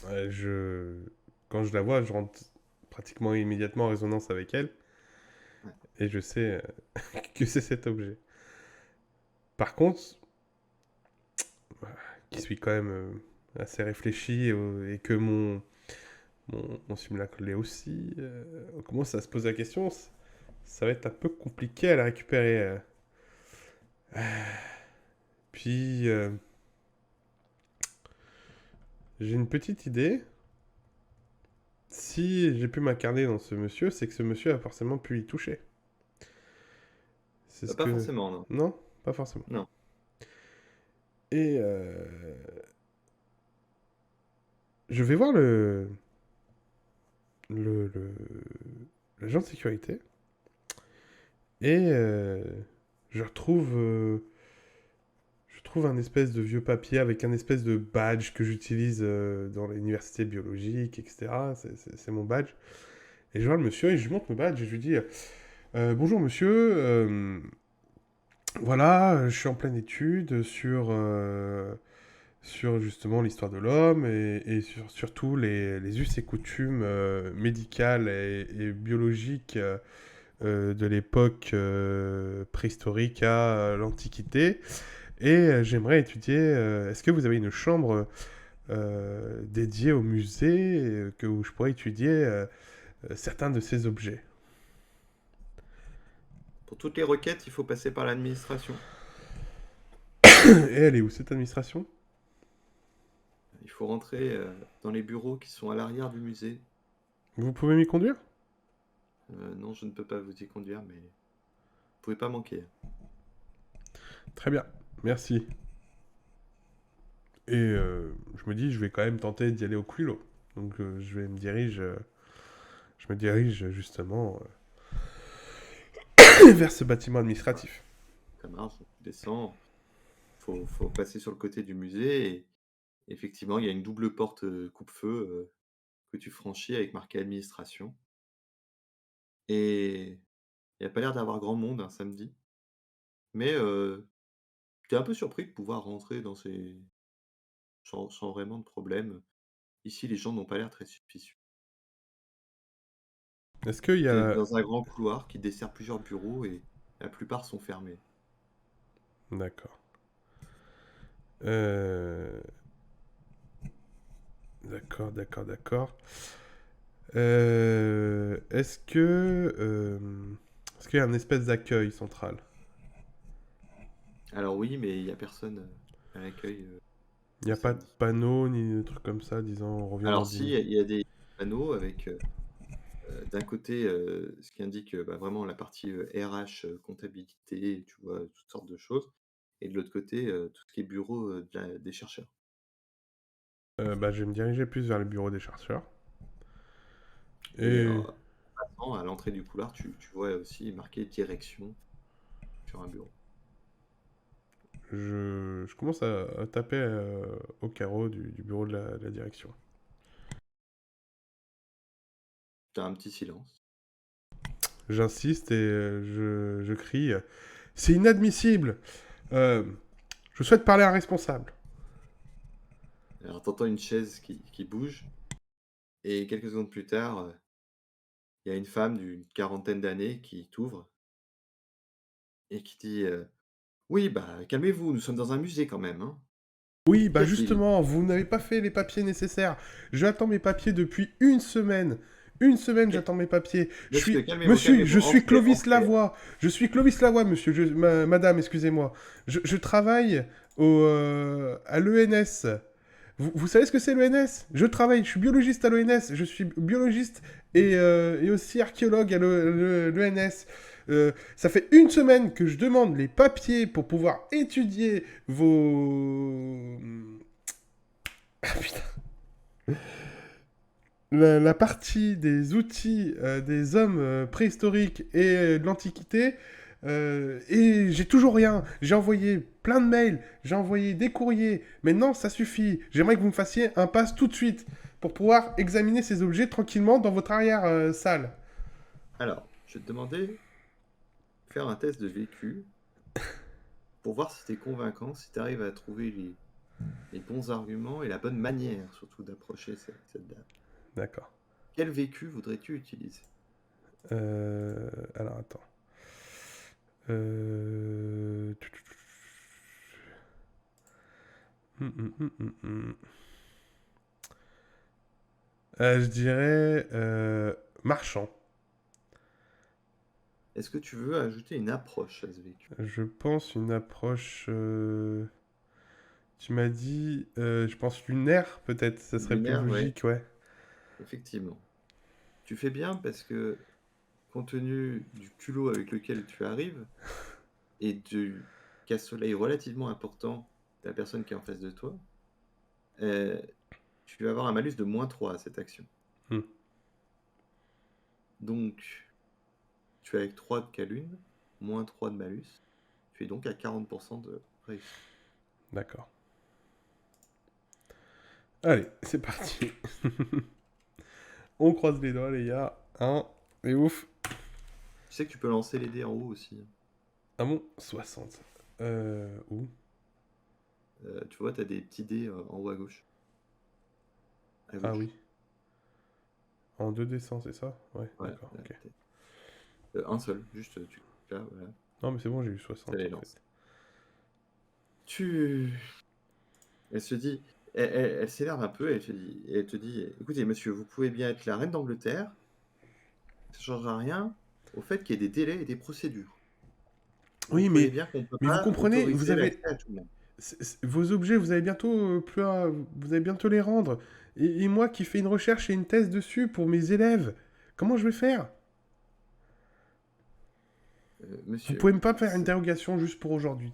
Euh, je... Quand je la vois, je rentre pratiquement immédiatement en résonance avec elle Ouais. et je sais que c'est cet objet. Par contre, qui suis quand même assez réfléchi et que mon simulacre l'est aussi, on commence à se poser la question, ça va être un peu compliqué à la récupérer. Puis, j'ai une petite idée. Si j'ai pu m'incarner dans ce monsieur, c'est que ce monsieur a forcément pu y toucher. C'est ce Pas que... forcément, non. Non, pas forcément. Non. Et je vais voir le l'agent de sécurité et je trouve un espèce de vieux papier avec un espèce de badge que j'utilise dans l'université biologique, etc. C'est mon badge. Et je vois le monsieur et je lui montre le badge et je lui dis bonjour monsieur, voilà, je suis en pleine étude sur justement l'histoire de l'homme et sur, surtout les us et coutumes médicales et biologiques de l'époque préhistorique à l'Antiquité. Et j'aimerais étudier, est-ce que vous avez une chambre dédiée au musée où je pourrais étudier certains de ces objets? Pour toutes les requêtes, il faut passer par l'administration. Et elle est où cette administration? Il faut rentrer dans les bureaux qui sont à l'arrière du musée. Vous pouvez m'y conduire? Non, je ne peux pas vous y conduire, mais vous pouvez pas manquer. Très bien, merci. Et je me dis, je vais quand même tenter d'y aller au culot. Donc je me dirige justement vers ce bâtiment Voilà, administratif. ça marche, tu descends. Faut passer sur le côté du musée et effectivement, il y a une double porte coupe-feu que tu franchis avec marqué administration. Et il n'y a pas l'air d'avoir grand monde un samedi, mais tu es un peu surpris de pouvoir rentrer dans ces sans vraiment de problème. Ici, les gens n'ont pas l'air très suspicieux. Est-ce qu'il y Tu es a... dans un grand couloir qui dessert plusieurs bureaux et la plupart sont fermés. D'accord. Euh, D'accord, d'accord, d'accord. Est-ce qu'il y a un espèce d'accueil central? Alors oui, mais il y a personne à l'accueil Il n'y le a pas de samedi. panneau ni de trucs comme ça disant on revient dans Alors 10 si, minutes. il y a des panneaux avec d'un côté ce qui indique bah, vraiment la partie RH, comptabilité, tu vois, toutes sortes de choses, et de l'autre côté tout ce qui est bureau des chercheurs. Bah, je vais me diriger plus vers le bureau des chercheurs. Et Et passant à l'entrée du couloir, tu vois aussi marqué direction sur un bureau. je commence à taper au carreau du bureau de la direction. Tu as un petit silence. J'insiste et je crie c'est inadmissible. Euh, je souhaite parler à un responsable. Alors tu une chaise qui bouge, et quelques secondes plus tard, il y a une femme d'une quarantaine d'années qui t'ouvre et qui dit «Oui, bah, calmez-vous, nous sommes dans un musée quand même, hein. Oui, Qu'y bah a-t-il?» justement, vous n'avez pas fait les papiers nécessaires. J'attends mes papiers depuis une semaine. Une semaine, «Ca j'attends mes papiers. Je Monsieur, suis... calmez-vous, Monsieur, calmez-vous, je suis entrez, Clovis entrez». Lavoie. Je suis Clovis Lavoie, monsieur. Madame, excusez-moi. Je travaille à l'ENS. Vous savez ce que c'est l'ENS? Je travaille, je suis biologiste à l'ENS. Je suis biologiste et aussi archéologue à l'ENS. Ça fait une semaine que je demande les papiers pour pouvoir étudier vos... Ah, putain. La partie des outils des hommes préhistoriques et de l'Antiquité, et j'ai toujours rien. J'ai envoyé plein de mails, j'ai envoyé des courriers, mais non, ça suffit. J'aimerais que vous me fassiez un pass tout de suite pour pouvoir examiner ces objets tranquillement dans votre arrière-salle. Alors, je vais te demander de faire un test de vécu pour voir si tu es convaincant, si tu arrives à trouver les bons arguments et la bonne manière, surtout, d'approcher cette dame. D'accord. Quel vécu voudrais-tu utiliser? Alors, attends. Euh... je dirais marchand. Est-ce que tu veux ajouter une approche à ce vécu? Je pense une approche. Tu m'as dit, je pense lunaire peut-être, ça serait plus Lunaire, ouais, logique, ouais. effectivement. Tu fais bien parce que, compte tenu du culot avec lequel tu arrives et du casse-soleil relativement important de la personne qui est en face de toi, euh, tu vas avoir un malus de -3 à cette action. Hmm, Donc, tu es avec 3 de calune, -3 de malus. Tu es donc à 40% de réussite. d'accord. Allez, c'est parti. On croise les doigts, les gars. Hein, et ouf. Tu sais que tu peux lancer les dés en haut aussi, hein. Ah bon, 60. Où? Tu vois, tu as des petits dés en haut à gauche. À Ah gauche. oui. En 2 descends, c'est ça? Ouais, Ouais, d'accord, là, ok. un seul, juste tu là, voilà, Non, mais c'est bon, j'ai eu ça 60 les en lance. fait. Tu Elle se dit, elle s'énerve un peu, elle te dit: «Écoutez monsieur, vous pouvez bien être la reine d'Angleterre, ça ne changera rien au fait qu'il y ait des délais et des procédures. Vous Oui, comprenez bien qu'on ne peut mais vous pas comprenez, vous autoriser avez. l'accès à tout le monde». Vos objets, vous allez bientôt vous allez bientôt les rendre. Et moi qui fais une recherche et une thèse dessus pour mes élèves, comment je vais faire? Vous Monsieur, pouvez même pas faire une c'est interrogation juste pour aujourd'hui.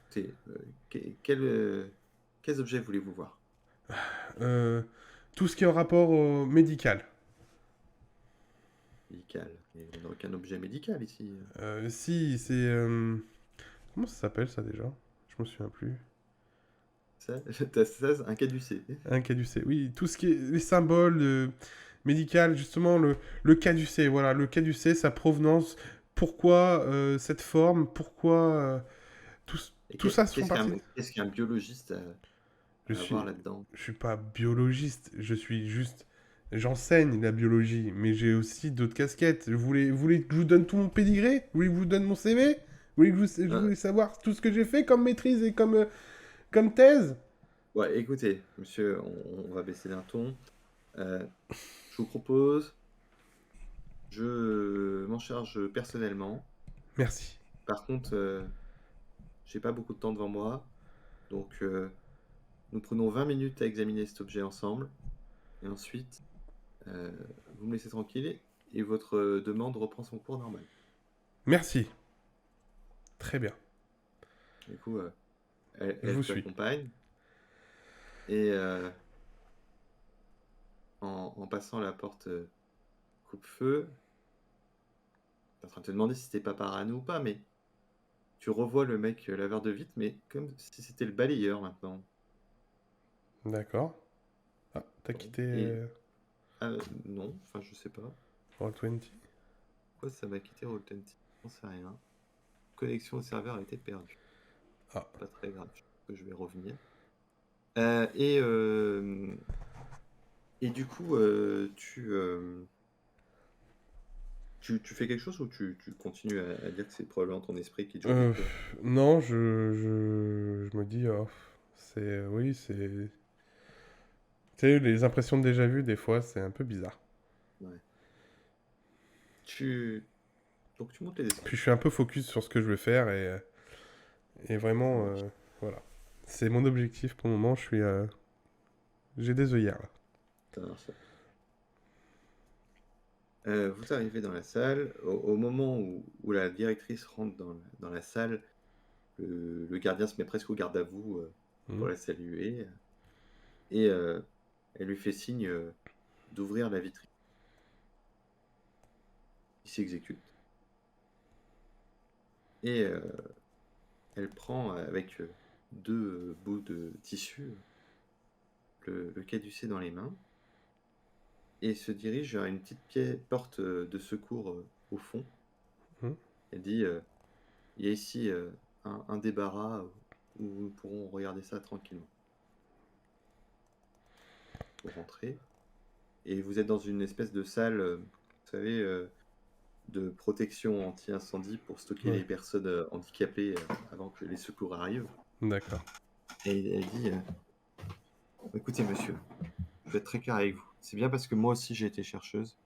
écoutez, quels objets voulez-vous voir? Euh, tout ce qui est en rapport au médical. Médical? Mais on n'a aucun objet médical ici. Si, c'est... comment ça s'appelle ça déjà? Je me souviens plus. Ça, tu 16, un caducée. Un caducée. Oui, tout ce qui est les symboles médical, justement, le caducée. Voilà, le caducée, sa provenance, pourquoi cette forme, pourquoi... tout, Et tout ça se font partie... qu'est-ce qu'un biologiste Je à avoir suis, là-dedans? je suis pas biologiste, je suis juste, j'enseigne la biologie, mais j'ai aussi d'autres casquettes. Vous voulez que je vous donne tout mon pédigré? Vous voulez que je vous donne mon CV? Vous voulez que je Euh, voulais savoir tout ce que j'ai fait comme maîtrise et comme thèse? ouais, écoutez, monsieur, on va baisser d'un ton. Euh, je vous propose, je m'en charge personnellement. Merci. Par contre, j'ai pas beaucoup de temps devant moi, donc nous prenons 20 minutes à examiner cet objet ensemble, et ensuite, euh, vous me laissez tranquille et votre demande reprend son cours normal. Merci. Très bien. Du coup, Je elle vous suis. t'accompagne et en passant la porte coupe-feu, t'es en train de te demander si t'es pas parano ou pas, mais tu revois le mec laveur de vitre, mais comme si c'était le balayeur maintenant. D'accord. Ah, t'as Bon, quitté et non, enfin je sais pas. Roll20. Pourquoi ça m'a quitté Roll20? J'en sais rien. Connexion au serveur a été perdue. Ah, Pas très grave, je pense que je vais revenir. Euh, et, euh, et du coup, tu fais quelque chose ou tu continues à dire que c'est probablement ton esprit qui te joue des tours? non, je me dis, oh, c'est, oui, c'est, tu sais, les impressions de déjà vu, des fois, c'est un peu bizarre. Ouais. Tu... Donc tu montes les Puis escaliers. je suis un peu focus sur ce que je veux faire et Ça vraiment, marche. voilà. C'est mon objectif pour le moment. J'ai des œillères là. Ça marche. Vous arrivez dans la salle. Au moment où la directrice rentre dans la salle, le gardien se met presque au garde à vous Mhm. pour la saluer. Et elle lui fait signe d'ouvrir la vitrine. Il s'exécute. Et elle prend avec deux bouts de tissu le caducée dans les mains et se dirige vers une petite porte de secours au fond. Mhm. Elle dit il y a ici un débarras où nous pourrons regarder ça tranquillement. Vous rentrez et vous êtes dans une espèce de salle, vous savez, de protection anti-incendie pour stocker Ouais, les personnes handicapées avant que les secours arrivent. d'accord. Et elle dit écoutez, monsieur, je vais être très clair avec vous. C'est bien parce que moi aussi j'ai été chercheuse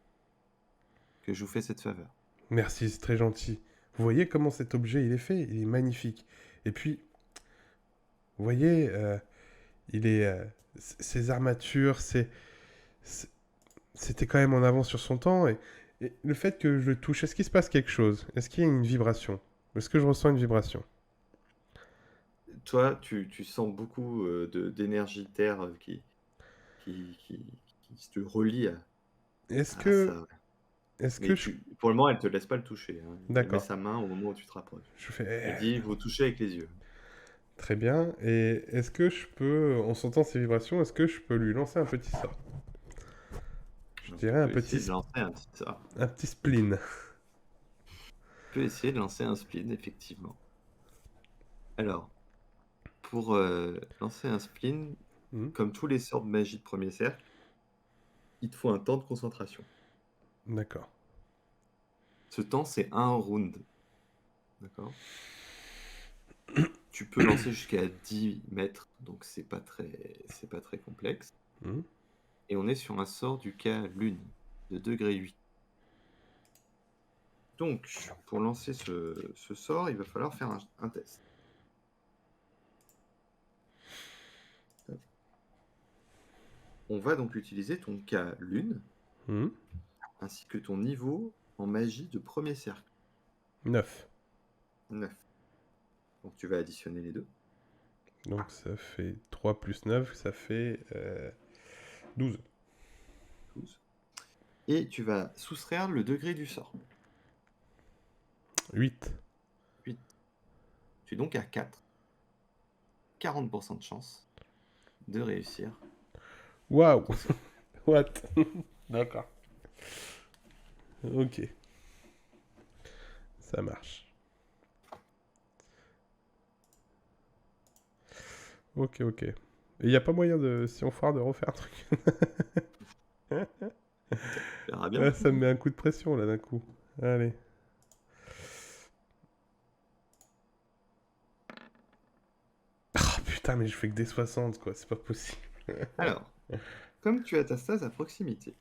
que je vous fais cette faveur. Merci, c'est très gentil. Vous voyez comment cet objet il est fait? Il est magnifique. Et puis, vous voyez, il est, ses armatures, c'est- c'était quand même en avance sur son temps. Et le fait que je le touche, est-ce qu'il se passe quelque chose? Est-ce qu'il y a une vibration? Est-ce que je ressens une vibration? Toi, tu sens beaucoup d'énergie terre qui te relie Est-ce à que, ça. est-ce que Mais je... pour le moment, elle te laisse pas le toucher, hein. Elle met D'accord. sa main au moment où tu te rapproches. Je fais Elle dit vous touchez avec les yeux. très bien. Et est-ce que je peux, en sentant ces vibrations, est-ce que je peux lui lancer un petit sort? Je Donc, tu dirais peux essayer de lancer un petit sort. un petit spleen. Tu peux essayer de lancer un spleen, effectivement. Alors, pour lancer un spleen, Hmm, comme tous les sorts de magie de premier cercle, il te faut un temps de concentration. d'accord. Ce temps, c'est un round. D'accord? Tu peux lancer jusqu'à 10 mètres, donc c'est pas très complexe. Hmm, Et on est sur un sort du cas lune, de degré 8. Donc, pour lancer ce sort, il va falloir faire un test. On va donc utiliser ton cas lune, hmm. ainsi que ton niveau en magie de premier cercle, 9. 9. Donc tu vas additionner les deux, Donc ça fait 3 plus 9, ça fait 12. 12. Et tu vas soustraire le degré du sort, 8. 8. Tu es donc à 4. 40% de chance de réussir Waouh. ton sort. What? D'accord. Ok, ça marche. Ok, ok. Et il n'y a pas moyen de, si on foire, de refaire un truc. Tu verras bien. Ah, ça me met un coup de pression là d'un coup. Allez. Ah putain, mais je fais que des 60 quoi, c'est pas possible. Alors, comme tu as ta stase à proximité,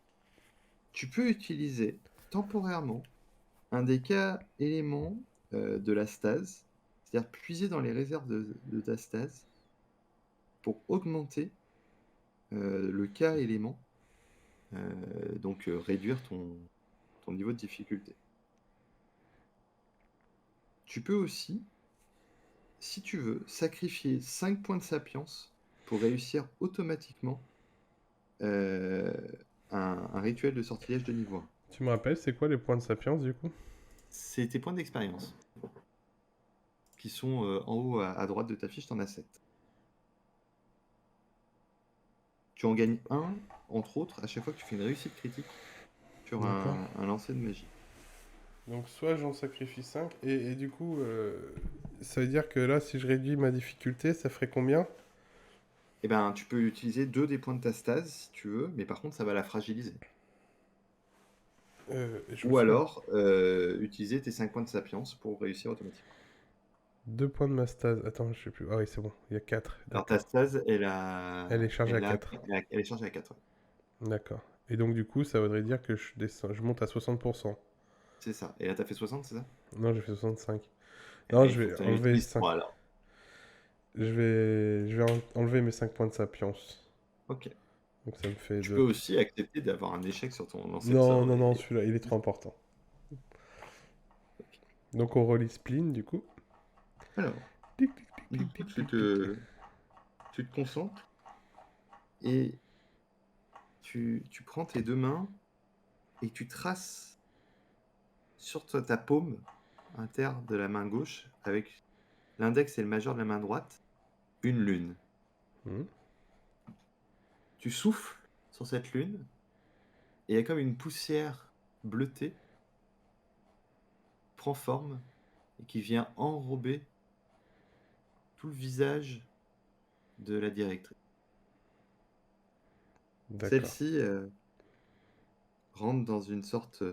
tu peux utiliser temporairement un des cas éléments de la stase, c'est-à-dire puiser dans les réserves de ta stase pour augmenter le cas élément, donc réduire ton niveau de difficulté. Tu peux aussi, si tu veux, sacrifier 5 points de sapience pour réussir automatiquement euh, un rituel de sortilège de niveau 1. Tu me rappelles, c'est quoi les points de sapience du coup? C'est tes points d'expérience qui sont en haut à droite de ta fiche, tu en as 7. Tu en gagnes un, entre autres, à chaque fois que tu fais une réussite critique sur D'accord. un lancer de magie. Donc soit j'en sacrifie 5 et du coup, ça veut dire que là, si je réduis ma difficulté, ça ferait combien? Eh ben, tu peux utiliser 2 des points de ta stase si tu veux, mais par contre, ça va la fragiliser. Je me Ou souviens. alors, utiliser tes 5 points de sapience pour réussir automatiquement. 2 points de ma stase. Attends, je sais plus. Ah oui, c'est bon, il y a 4. Alors, ta D'accord. stase, Elle est chargée à 4. elle est chargée à 4. Ouais. D'accord. Et donc du coup, ça voudrait dire que je descends, je monte à 60%. C'est ça. Et là, t'as fait 60, c'est ça? Non, j'ai fait 65. Eh Non, ben, il je faut que vais tu en enlever utilises 5. 3 alors. Je vais enlever mes 5 points de sapience. Ok. Donc ça me fait Tu peux 2. aussi accepter d'avoir un échec sur ton lancer de Non, sort. non, non, celui-là, il est trop important. Donc on relit spleen du coup. Alors, Tic, tic, du tic, coup, tic, tic, tic, tic. tu te concentres et tu prends tes deux mains et tu traces sur ta paume, à terre de la main gauche, avec l'index et le majeur de la main droite, une lune. Hmm. Tu souffles sur cette lune et il y a comme une poussière bleutée prend forme et qui vient enrober tout le visage de la directrice. D'accord. Celle-ci rentre dans une sorte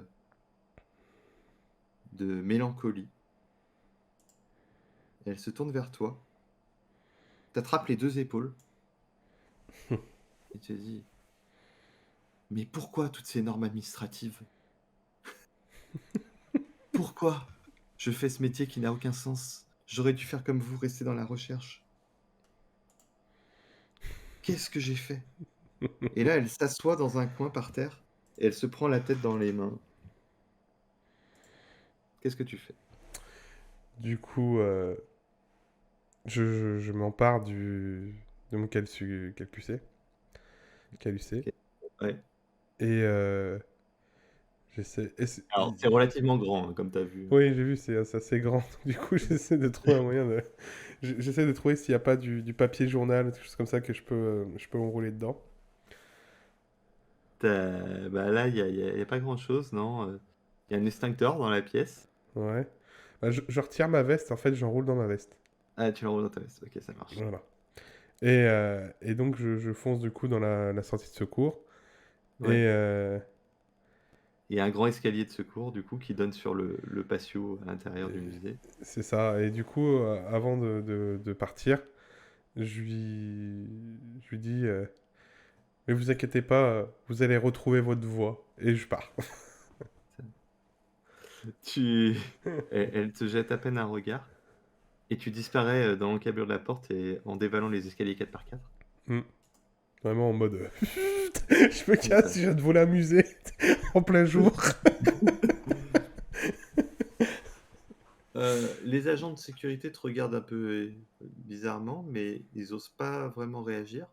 de mélancolie. Elle se tourne vers toi, t'attrape les 2 épaules et te dit: «Mais pourquoi toutes ces normes administratives? Pourquoi je fais ce métier qui n'a aucun sens? J'aurais dû faire comme vous, rester dans la recherche. Qu'est-ce que j'ai fait?» Et là, elle s'assoit dans un coin par terre et elle se prend la tête dans les mains. Qu'est-ce que tu fais? Du coup, je m'empare de mon calucé. OK. Ouais. Et j'essaie. Alors, c'est relativement grand, hein, comme tu as vu. Oui, j'ai vu, c'est assez grand. Du coup, j'essaie de trouver un moyen de. J'essaie de trouver s'il n'y a pas du papier journal, des choses comme ça que je peux enrouler dedans. Bah, là, il y a pas grand-chose, non, il y a un extincteur dans la pièce. Ouais. Bah, je retire ma veste, en fait, j'enroule dans ma veste. Ah, tu l'enroules dans ta veste. OK, ça marche. Voilà. Et donc, je fonce du coup dans la sortie de secours. Ouais. Et Il y a un grand escalier de secours, du coup, qui donne sur le patio à l'intérieur du musée. c'est ça. Et du coup, avant de partir, je lui dis mais vous inquiétez pas, vous allez retrouver votre voix. Et je pars. Tu Elle te jette à peine un regard et tu disparais, dans l'encablure de la porte et en dévalant les escaliers 4 par 4. Hmm. Vraiment en mode je me casse, je viens de voler un musée en plein jour. Les agents de sécurité te regardent un peu, bizarrement, mais ils osent pas vraiment réagir.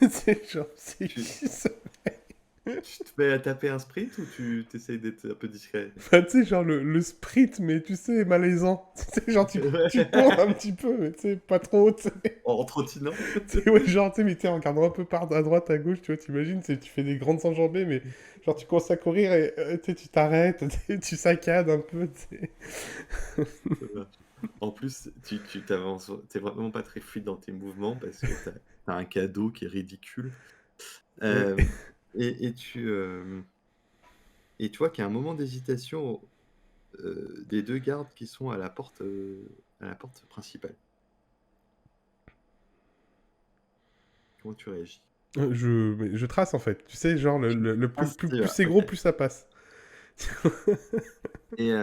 C'est genre, c'est Tu qui ça? tu te mets à taper un sprint ou tu essayes d'être un peu discret? Enfin, tu sais, genre le sprint, mais tu sais, malaisant. Tu sais, genre, tu cours un petit peu, mais tu sais, pas trop, tu sais. En trottinant? Tu sais, ouais, genre, tu sais, mais tu sais, en regardant un peu à droite, à gauche, tu vois, t'imagines, tu fais des grandes enjambées, mais genre, tu commences à courir et tu sais, tu t'arrêtes, tu sais, tu saccades un peu, tu sais. En plus, tu t'avances, t'es vraiment pas très fluide dans tes mouvements parce que t'as un cadeau qui est ridicule. Ouais. Hem et tu vois qu'il y a un moment d'hésitation, des 2 gardes qui sont à la porte principale. Comment tu réagis? Mais je trace, en fait. Tu sais, genre, le Ah, plus c'est gros, OK. plus ça passe. Et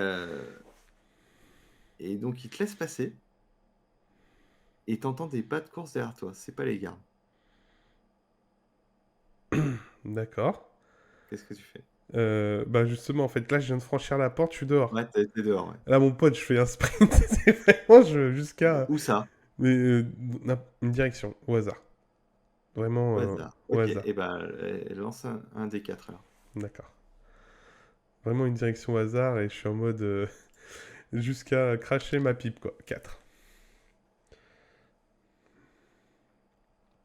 donc ils te laissent passer et tu des pas de course derrière toi, c'est pas les gardes. D'accord. Qu'est-ce que tu fais? Bah, justement, en fait, là, je viens de franchir la porte, je suis dehors. Ouais, tu dehors, ouais. Là, mon pote, je fais un sprint. C'est vraiment jusqu'à. Où ça? Mais une direction, au hasard. Vraiment Au hasard. au OK hasard. et bah, lance un des 4 alors. D'accord. Vraiment une direction au hasard et je suis en mode jusqu'à cracher ma pipe, quoi. 4.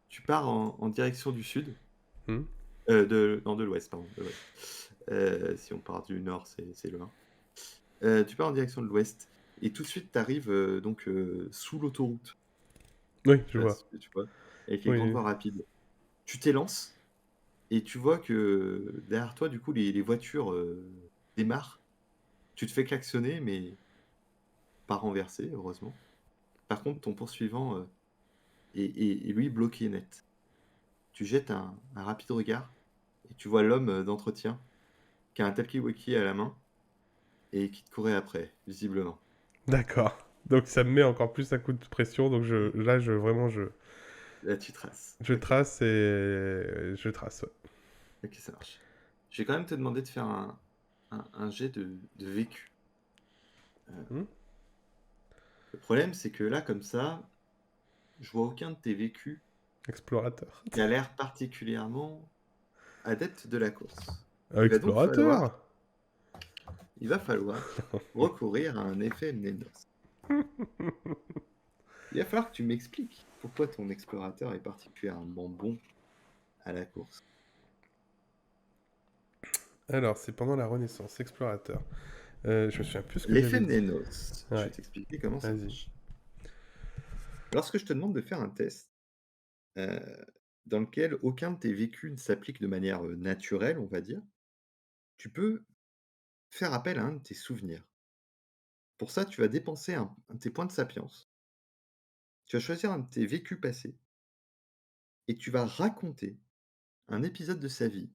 Tu pars en direction du sud, Hmm. de l'ouest, pardon, de l'ouest. Si on part du nord, c'est loin. Tu pars en direction de l'ouest et tout de suite tu arrives, donc sous l'autoroute. Oui, Je je sais pas vois. si tu vois? Avec les grandes Oui. voies rapides. Tu t'élances et tu vois que derrière toi, du coup, les voitures, démarrent. Tu te fais klaxonner, mais pas renversé, heureusement. Par contre, ton poursuivant, est lui bloqué net. Tu jettes un rapide regard et tu vois l'homme, d'entretien qui a un talkie-walkie à la main et qui te courait après, visiblement. D'accord. Donc ça me met encore plus un coup de pression. Donc là, vraiment, Là, tu traces. je OK. trace et je trace. Ouais. OK, ça marche. Je vais quand même te demander de faire un jet de vécu. Heu, Hmm. le problème, c'est que là, comme ça, je vois aucun de tes vécus Explorateur. qui a l'air particulièrement adepte de la course. Il va donc falloir Explorateur. il va falloir recourir à un effet Mnenos. Il va falloir que tu m'expliques pourquoi ton explorateur est particulièrement bon à la course. Alors, c'est pendant la Renaissance, explorateur. Je me souviens plus ce que L'effet j'avais dit. Mnenos, je Ouais, vais t'expliquer comment ça vas-y. marche. lorsque je te demande de faire un test, heu, dans lequel aucun de tes vécus ne s'applique de manière, naturelle, on va dire, tu peux faire appel à un de tes souvenirs. Pour ça, tu vas dépenser un de tes points de sapience. Tu vas choisir un de tes vécus passés et tu vas raconter un épisode de sa vie,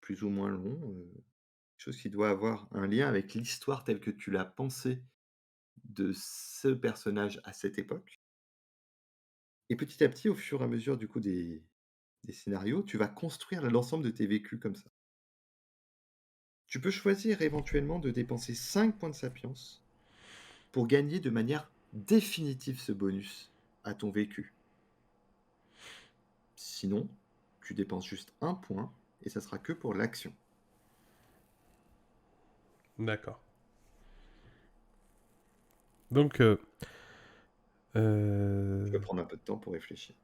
plus ou moins long, chose qui doit avoir un lien avec l'histoire telle que tu l'as pensée de ce personnage à cette époque. Et petit à petit, au fur et à mesure du coup des scénarios, tu vas construire l'ensemble de tes vécus comme ça. Tu peux choisir éventuellement de dépenser 5 points de sapience pour gagner de manière définitive ce bonus à ton vécu. Sinon, tu dépenses juste un point et ça sera que pour l'action. D'accord. Donc, Tu peux prendre un peu de temps pour réfléchir.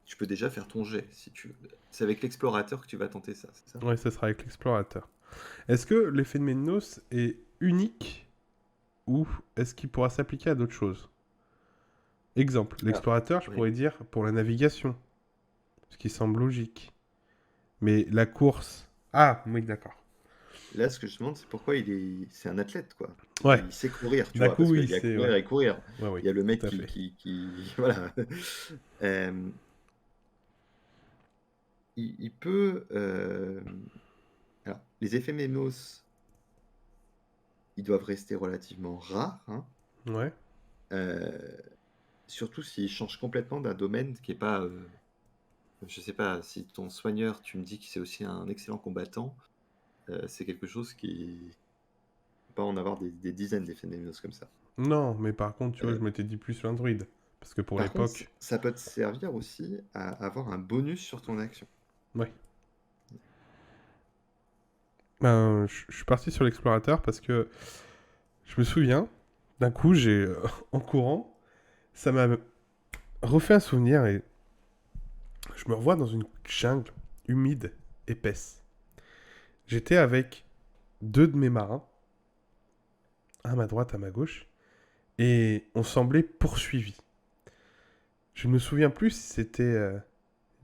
Tu peux déjà faire ton jet si tu veux. C'est avec l'explorateur que tu vas tenter ça, c'est ça? ouais, ça sera avec l'explorateur. Est-ce que l'effet de Ménos est unique ou est-ce qu'il pourra s'appliquer à d'autres choses? Exemple, Ah, l'explorateur, je oui. pourrais dire pour la navigation, ce qui semble logique. Mais la course... Ah, oui, d'accord. Là, ce que je demande, c'est pourquoi c'est un athlète, quoi. Ouais, Il sait courir, tu d'un vois? coup, Parce oui, qu'il y a c'est... Ouais, courir et courir. ouais, oui, Il y a le mec tout à fait. qui voilà. Hem, il peut, alors les effets Ménos, ils doivent rester relativement rares, hein, Ouais, heu, surtout s'ils changent complètement d'un domaine qui est pas, je sais pas, si ton soigneur, tu me dis que c'est aussi un excellent combattant, c'est quelque chose qui peut pas en avoir des dizaines d'effets Ménos comme ça. non, mais par contre, tu vois, je Heu m'étais dit plus sur un druide. Parce que pour Par contre, l'époque... ça peut te servir aussi à avoir un bonus sur ton action. Ouais. Ben, je suis parti sur l'explorateur parce que je me souviens, d'un coup, en courant, ça m'a refait un souvenir et je me revois dans une jungle humide, épaisse. J'étais avec deux de mes marins, à ma droite, à ma gauche, et on semblait poursuivis. Je ne me souviens plus si c'était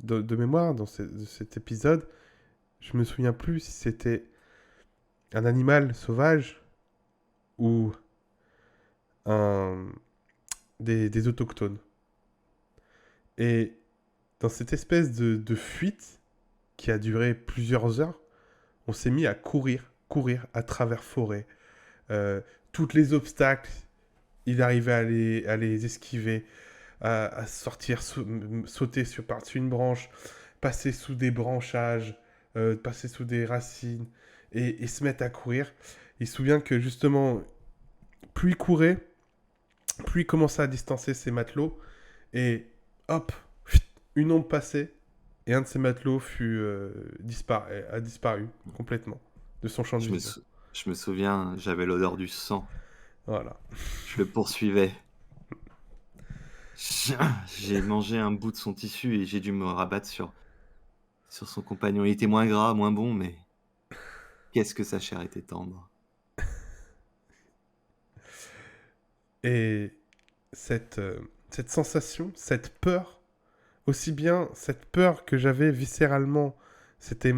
de mémoire de cet épisode. Je me souviens plus si c'était un animal sauvage ou un des autochtones. Et dans cette espèce de fuite qui a duré plusieurs heures, on s'est mis à courir à travers forêt. Euh, Toutes les obstacles, il arrivait à les esquiver, à sortir, sauter par-dessus une branche, passer sous des branchages, passer sous des racines, et se mettre à courir. Il se souvient que justement, plus il courait, plus il commençait à distancer ses matelots, et hop, une ombre passait, et un de ses matelots a disparu complètement de son champ de Je me vision. sou je me souviens, j'avais l'odeur du sang. Voilà. Je le poursuivais. J'ai mangé un bout de son tissu et j'ai dû me rabattre sur son compagnon. Il était moins gras, moins bon, mais qu'est-ce que sa chair était tendre. Et cette sensation, cette peur, aussi bien cette peur que j'avais viscéralement, c'était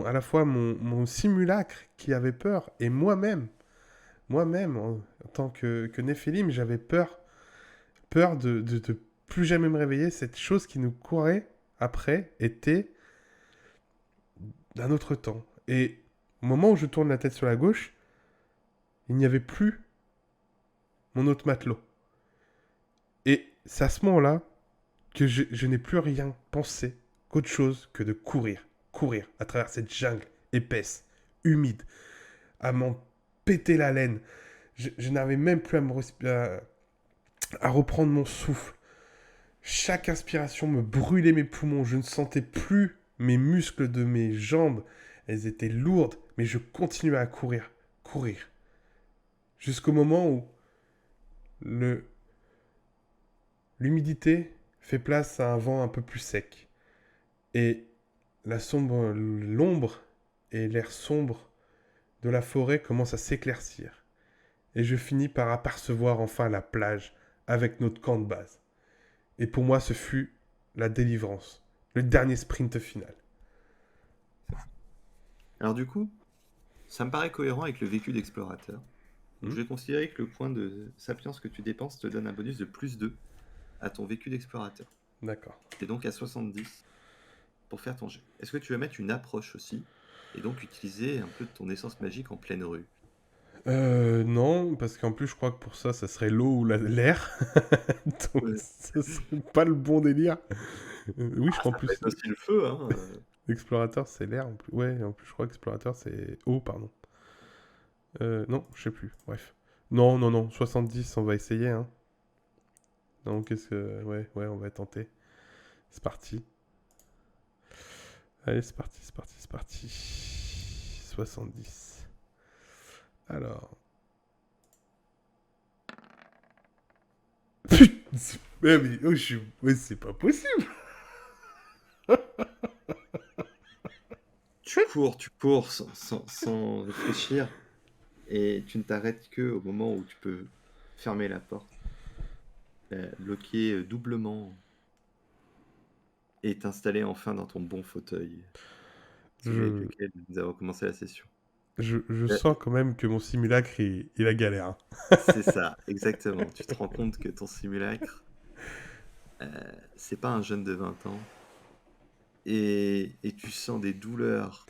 à la fois mon simulacre qui avait peur, et moi-même en tant que Néphilim, j'avais peur de plus jamais me réveiller. Cette chose qui nous courait après était d'un autre temps. Et au moment où je tourne la tête sur la gauche, il n'y avait plus mon autre matelot. Et c'est à ce moment-là que je n'ai plus rien pensé qu'autre chose que de courir à travers cette jungle épaisse, humide, à m'en péter la laine. Je n'avais même plus à reprendre mon souffle. Chaque inspiration me brûlait mes poumons. Je ne sentais plus mes muscles de mes jambes. Elles étaient lourdes, mais je continuais à courir. Jusqu'au moment où le, l'humidité fait place à un vent un peu plus sec. Et l'ombre et l'air sombre de la forêt commencent à s'éclaircir. Et je finis par apercevoir enfin la plage avec notre camp de base. Et pour moi, ce fut la délivrance. Le dernier sprint final. Alors du coup, ça me paraît cohérent avec le vécu d'explorateur. Donc Hmm. je vais considérer que le point de sapience que tu dépenses te donne un bonus de +2 à ton vécu d'explorateur. D'accord. Et donc à 70 pour faire ton jet. Est-ce que tu veux mettre une approche aussi et donc utiliser un peu de ton essence magique en pleine rue? Non, parce qu'en plus, je crois que pour ça, ça serait l'eau ou l'air. Donc, Ouais. ce serait pas le bon délire. Oui, je crois en Ça peut plus. être aussi le feu, hein. Explorateur, c'est l'air en plus. Ouais, en plus, je crois que explorateur, c'est eau, pardon. Non, je sais plus. Bref. Non, non, non. 70, on va essayer, hein. Donc, qu'est-ce que. Ouais, ouais, on va tenter. C'est parti. Allez, c'est parti, c'est parti, c'est parti. 70. Alors. Putain, mais, oh, ouais, c'est pas possible. Tu cours sans réfléchir et tu ne t'arrêtes que au moment où tu peux fermer la porte, bloquer doublement et t'installer enfin dans ton bon fauteuil, celui avec Je, lequel nous avons commencé la session. je Euh, sens quand même que mon simulacre, il a galère, hein. C'est ça, exactement. Tu te rends compte que ton simulacre, c'est pas un jeune de 20 ans et tu sens des douleurs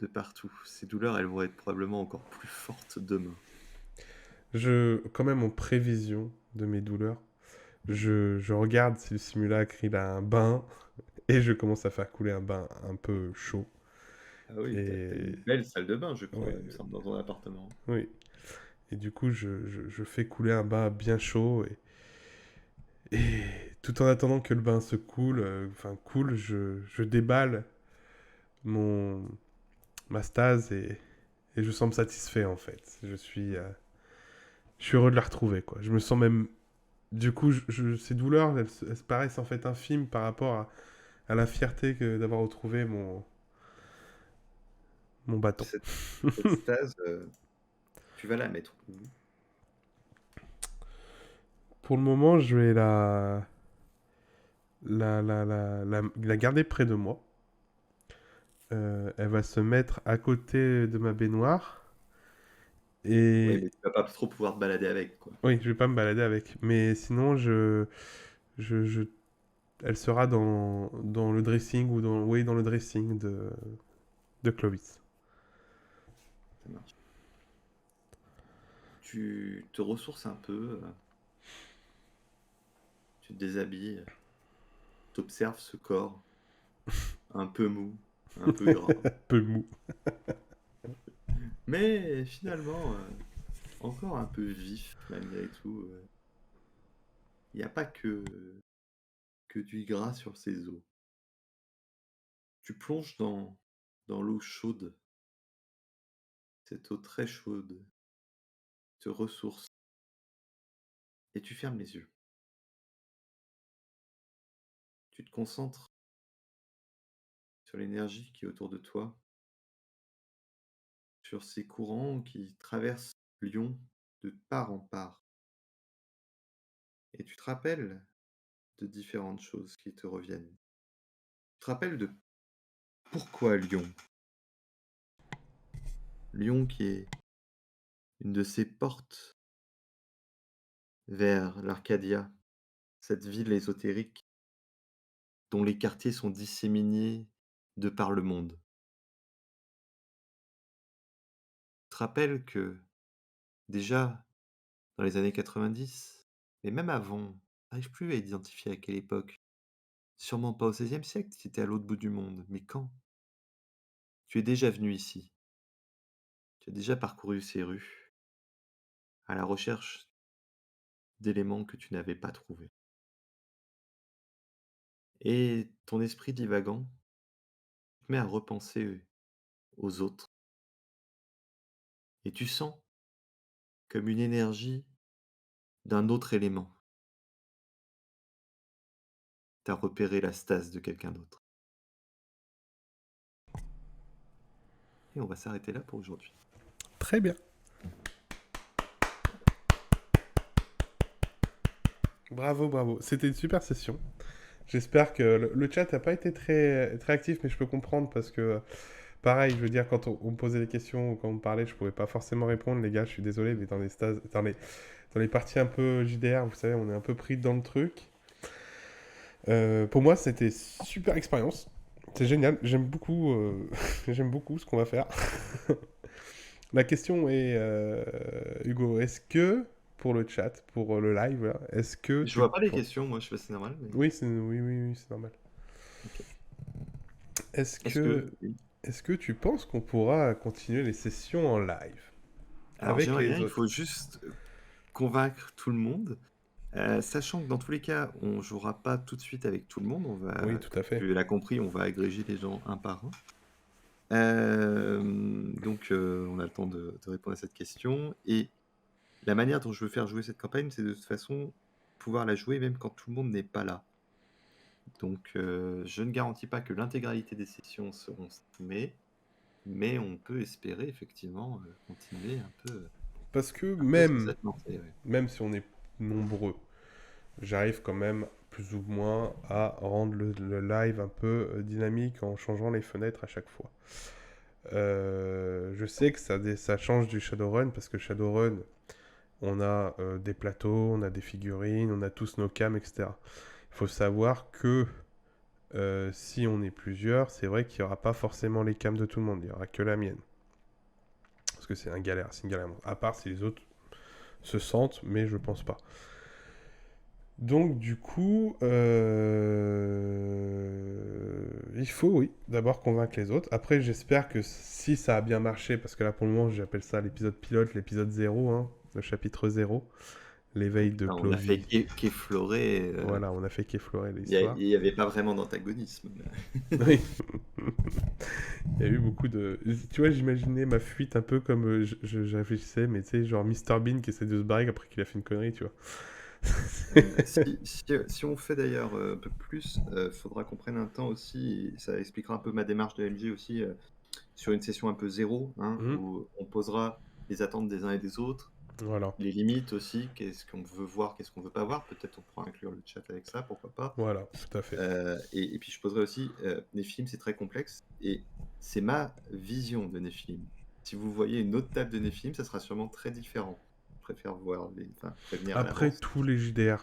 de partout. Ces douleurs, elles vont être probablement encore plus fortes demain. Quand même, en prévision de mes douleurs, je regarde si le simulacre, il a un bain, et je commence à faire couler un bain un peu chaud. Ah oui, t'as Et une belle salle de bain, je crois, ouais, il me semble, dans ton appartement. oui. Et du coup, je fais couler un bain bien chaud. Et tout en attendant que le bain se coule, enfin coule, je déballe mon, ma stase et je sens me satisfait en fait. Je suis heureux de la retrouver quoi. Je me sens même. Du coup, ces douleurs, elles paraissent en fait infimes par rapport à la fierté que d'avoir retrouvé mon bâton. Cette, cette stase, tu vas la mettre où? Pour le moment, je vais la garder près de moi. Elle va se mettre à côté de ma baignoire. Oui, Et mais tu vas pas trop pouvoir te balader avec, quoi. oui, je vais pas me balader avec. Mais sinon, je, je- elle sera dans le dressing ou oui, dans le dressing de Clovis. Ça marche. Tu te ressources un peu, tu te déshabilles, t'observes ce corps un peu mou, un peu gras. Peu mou. Mais finalement, encore un peu vif malgré tout. Il n'y a pas que du gras sur ses os. Tu plonges dans l'eau chaude, cette eau très chaude, te ressources et tu fermes les yeux. Tu te concentres sur l'énergie qui est autour de toi, sur ces courants qui traversent Lyon de part en part. Et tu te rappelles de différentes choses qui te reviennent. Tu te rappelles de pourquoi Lyon. Lyon qui est une de ces portes vers l'Arcadia, cette ville ésotérique dont les quartiers sont disséminés de par le monde. Tu te rappelles que déjà dans les années 90, mais même avant, tu n'arrives plus à identifier à quelle époque. Sûrement pas au XVIe siècle, c'était à l'autre bout du monde. Mais quand? Tu es déjà venu ici. Tu as déjà parcouru ces rues à la recherche d'éléments que tu n'avais pas trouvés. Et ton esprit divagant te met à repenser aux autres. Et tu sens comme une énergie d'un autre élément. Tu as repéré la stase de quelqu'un d'autre. Et on va s'arrêter là pour aujourd'hui. Très bien. Bravo, bravo. C'était une super session. J'espère que le chat n'a pas été très, très actif, mais je peux comprendre parce que, pareil, je veux dire, quand on me posait des questions ou quand on me parlait, je pouvais pas forcément répondre, les gars, je suis désolé, mais dans les parties un peu JDR, vous savez, on est un peu pris dans le truc. Pour moi, c'était super expérience. C'est génial, j'aime beaucoup ce qu'on va faire. La question est, Hugo, est-ce que, pour le chat, pour le live, là, est-ce que Je tu... vois pas les questions, moi, je sais pas si c'est normal, mais Oui, c'est normal. ok. Est-ce Est-ce que, que... oui. est-ce que tu penses qu'on pourra continuer les sessions en live Alors, avec j'aimerais bien, les il faut autres? juste convaincre tout le monde. Sachant que dans tous les cas, on jouera pas tout de suite avec tout le monde. On Oui, va, tout comme à fait. tu l'as compris, on va agréger les gens un par un. Donc, on a le temps de répondre à cette question. Et la manière dont je veux faire jouer cette campagne, c'est de toute façon pouvoir la jouer même quand tout le monde n'est pas là. Donc, je ne garantis pas que l'intégralité des sessions seront streamées, mais on peut espérer effectivement continuer Parce que un peu sur cette lancée. Ouais. même si on est nombreux, j'arrive quand même plus ou moins à rendre le live un peu dynamique en changeant les fenêtres à chaque fois. Je sais que ça change du Shadowrun parce que Shadowrun, on a des plateaux, on a des figurines, on a tous nos cams, etc. Il faut savoir que si on est plusieurs, c'est vrai qu'il n'y aura pas forcément les cams de tout le monde, il n'y aura que la mienne. Parce que c'est une galère. À part si les autres se sentent, mais je pense pas. Donc du coup, il faut, oui, d'abord convaincre les autres. Après, j'espère que si ça a bien marché, parce que là pour le moment j'appelle ça l'épisode pilote, l'épisode 0, hein, le chapitre 0, l'éveil de On a fait Clovy. qu'effleurer. Voilà, on a fait qu'effleurer Il l'histoire. n'y avait pas vraiment d'antagonisme. Oui, il y a eu beaucoup de... Tu vois, j'imaginais ma fuite un peu comme je réfléchissais, mais tu sais, genre Mr Bean qui essaie de se barrer après qu'il a fait une connerie, tu vois. Si on fait d'ailleurs un peu plus, faudra qu'on prenne un temps aussi, et ça expliquera un peu ma démarche de MJ aussi, sur une session un peu zéro, hein, Mhm. où on posera les attentes des uns et des autres, Voilà, les limites aussi, qu'est-ce qu'on veut voir, qu'est-ce qu'on veut pas voir. Peut-être on pourra inclure le chat avec ça, pourquoi pas. voilà, tout à fait. Et puis je poserai aussi, Nephilim, c'est très complexe, et c'est ma vision de Nephilim. Si vous voyez une autre table de Nephilim, ça sera sûrement très différent. Je préfère prévenir à Après, l'avance. tous les JDR,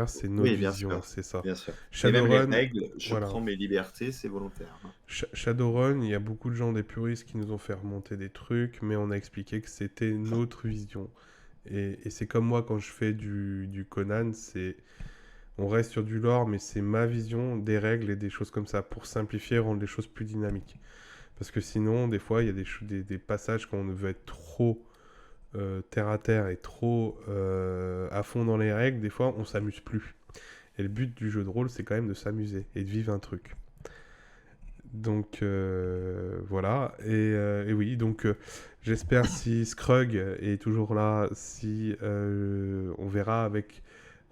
c'est notre Oui, bien vision, sûr, c'est ça. bien sûr. Et même les Shadowrun, règles, je voilà. prends mes libertés, c'est volontaire, hein. Shadowrun, il y a beaucoup de gens, des puristes, qui nous ont fait remonter des trucs, mais on a expliqué que c'était notre vision. Et c'est comme moi quand je fais du Conan, on reste sur du lore, mais c'est ma vision des règles et des choses comme ça, pour simplifier, rendre les choses plus dynamiques. Parce que sinon, des fois, il y a des passages quand on veut être trop terre à terre et trop à fond dans les règles, des fois, on s'amuse plus. Et le but du jeu de rôle, c'est quand même de s'amuser et de vivre un truc. Donc voilà. Et oui, donc j'espère si Scrug est toujours là, si on verra avec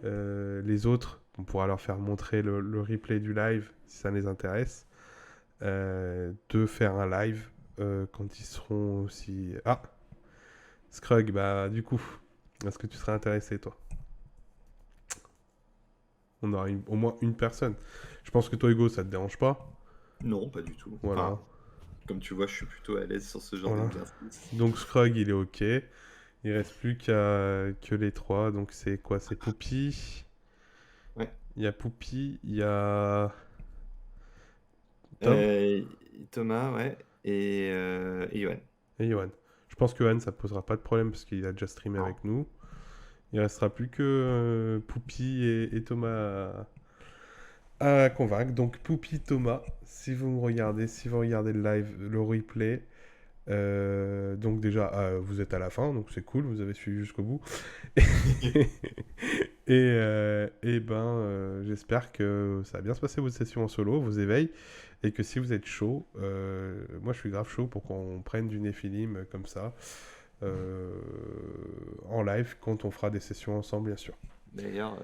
les autres, on pourra leur faire montrer le replay du live si ça les intéresse, de faire un live quand ils seront aussi... Ah, Scrug, bah du coup, est-ce que tu serais intéressé toi? On aura au moins une personne. Je pense que toi Hugo, ça te dérange pas. Non, pas du tout. Voilà. Enfin, comme tu vois, je suis plutôt à l'aise sur ce genre Voilà. d'exercice. Donc Scrug, il est ok. Il reste plus que les trois. Donc c'est quoi? C'est Poupy. Ouais. Il y a Poupy, il y a Tom Euh, Thomas, ouais, et Johan. et Johan. Je pense que Johan, ça posera pas de problème parce qu'il a déjà streamé Non. avec nous. Il restera plus que Poupy et Thomas à convaincre. Donc Poupy, Thomas, si vous me regardez, si vous regardez le live, le replay, donc déjà vous êtes à la fin, donc c'est cool, vous avez suivi jusqu'au bout. Et ben j'espère que ça va bien se passer votre session en solo, vos éveils, et que si vous êtes chaud, moi je suis grave chaud pour qu'on prenne du Néphilim comme ça, euh, en live quand on fera des sessions ensemble bien sûr. D'ailleurs,